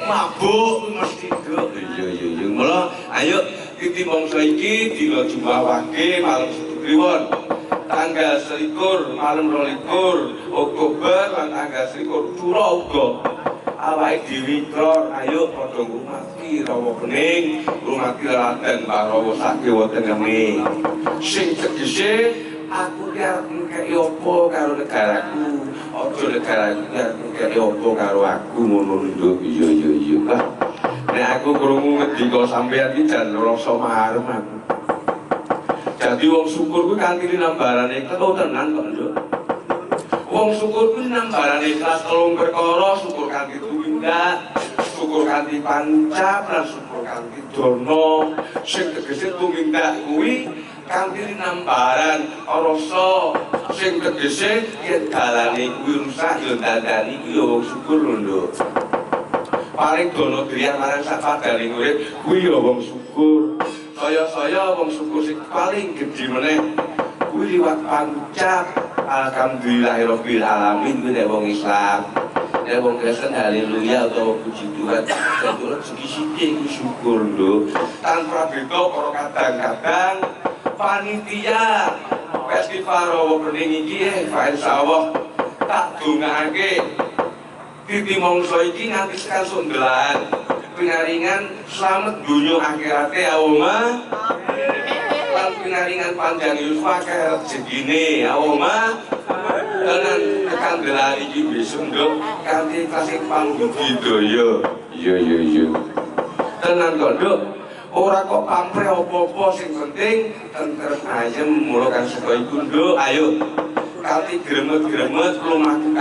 mabuk mesti nduk. Iya. Mula ayo titi mangsa iki dina Jumawake malam Setu Kliwon. Tanggal 21 malam 22 Oktober lan tanggal 21 Dura uga. Awake dhewe klor ayo padha ngurmati rawa bening, ngurmati ladan parawa sakiwa tengene. Sing tegese aku ki arep ngekeki apa karo negaraku, aja negaraku ki arep ngekeki apa karo aku ngono lho. Iya. Lah nek aku krungu ngendika sampeyan iki jan rasa marem aku. Jadi wong syukur kuwi kanthi nambarane ikhlas tenan kok, Nduk. Wong syukur kuwi nambarane ikhlas telung perkara, syukur kanthi tumindak, syukur kanthi pancap, lan syukur kanthi dana. Sing tegese tumindak kuwi kanthi nambaran rasa, sing tegese yen dalane kuwi rusak ya dandani kuwi wong syukur lho, Nduk. Paling dana driyan marang sak padane urip kuwi ya wong syukur. Saya wong syukur sing paling gedhe meneh kuwi liwat pancap alhamdulillahirabbil alamin kuwi nek wong Islam. Nek wong Kristen haleluya utawa puji Tuhan. Dadi sithik kuwi syukur lho. Tanpa beda karo kadang-kadang panitia festival rawa bening iki insyaallah tak dongake titi mangsa iki nganti tekan sondelan. Pinaringan selamat dunia akhirate awoma lan pinaringan panjang Yusuf akeh rezekine awoma dengan tekan gelar iki besok Nduk kanthi kasih panggudi daya. Iya. Tenan kok Nduk, ora kok pamrih apa-apa sing penting tentrem ayem mula kan saka iku Nduk. Ayo kanthi gremet-gremet lumaku